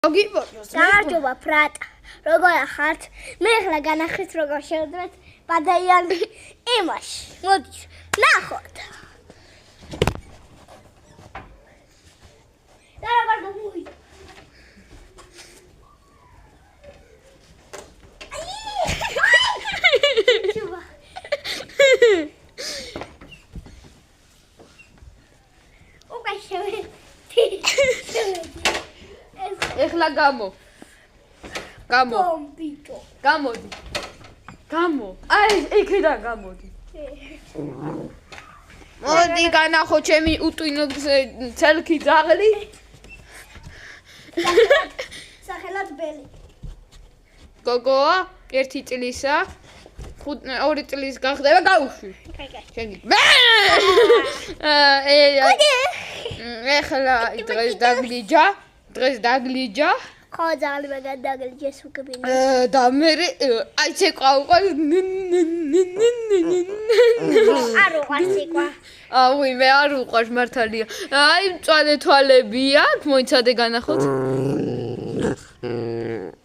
გამარჯობა ფრატა, როგორ ხართ? მე ახლა განახეთ როგორ შევდრეთ ბადაიანი იმაში. მოდი, ნახოთ. და როგორ გამოვიდა? ეხლა გამო. Bombito. გამოდი. გამო. აი, იქიდან გამოდი. მოდი განახო ჩემი უტვინო ცელქი ძაღლი. სახელად ბელი. გოგოა, 1 წლისა, 2 წლის გახდება გაუშვი. შენი. ეხლა დღეს დაგლიჯა. ხო, ძაღლი მაგად დაგლიჯეს უკბინო. და მე აი შეყვავყვა. არ უყვარს იქვა. აუი, მე არ უყვარს მართალია. აი, მწვანე თვალები აქვს, მოიცადე განახოთ.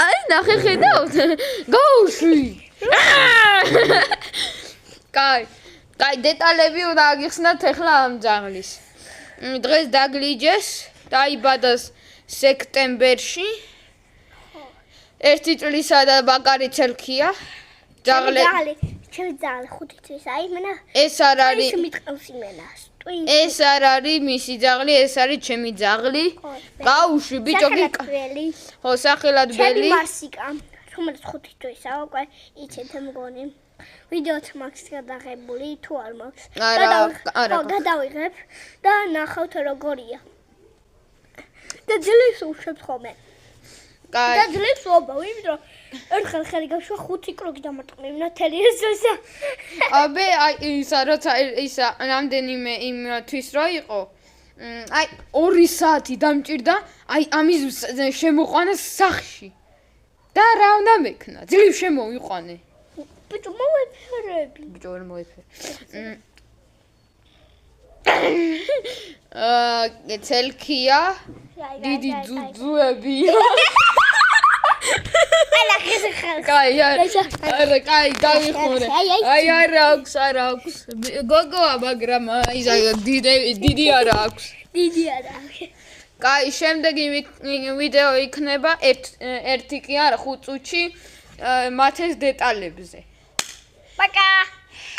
აი, ნახე ხედავთ? გაუშვი. კაი, დეტალები უნდა აგიხსნათ ახლა ამ ძაღლის. დღეს დაგლიჯეს, დაიბადა სექტემბერში. 1 წლისა და ბაკარი ცელქია. ძაღლი, ჩემი ძაღლი 5 წლის აიმენა. ეს არ არის მიტყავს იმენას. ეს არ არის მისი ძაღლი, ეს არის ჩემი ძაღლი. გაუშვი ბიჭო ბელი. ხო, სახელად ბელი. ჩემი მარსიკა, რომელიც 5 წლისაა, უკვე იცით მგონი. ვიდეოც მაქვს გადაღებული, თუ არ მაქვს. არა. გადავიღებ და ნახავთ როგორია. და ძლივს უშვებს ხოლმე. კაი. და ძლივს ობა, იმიტომ ერთხელ ხელი გავშვა 5 კროგი დამარტყმებინა თელი ეს ზოსა. აბე, აი ისა როცა ისა რამდენიმე იმ თვის რო იყო. აი 2 საათი დამჭირდა, აი ამის შემოყვანა სახში. და რა უნდა მექნა? ძლივ შემოვიყვანე. ბიჭო, მოვეფერები. ბიჭო, ვერ მოეფერე. ცელქია. დიდი ძუძუებია. ალა ხეხა. კაი, არა, კაი, გავიხურე. აი, არა აქვს. გოგოა, მაგრამ ისა დიდი არა აქვს. დიდი არა აქვს. კაი, შემდეგი ვიდეო იქნება 1 კი არა 5 წუთში მათეს დეტალებზე. Пока.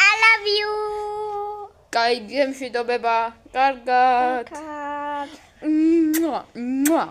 I love you. კაი, გემშვიდობება. კარგად. Пока. მუა.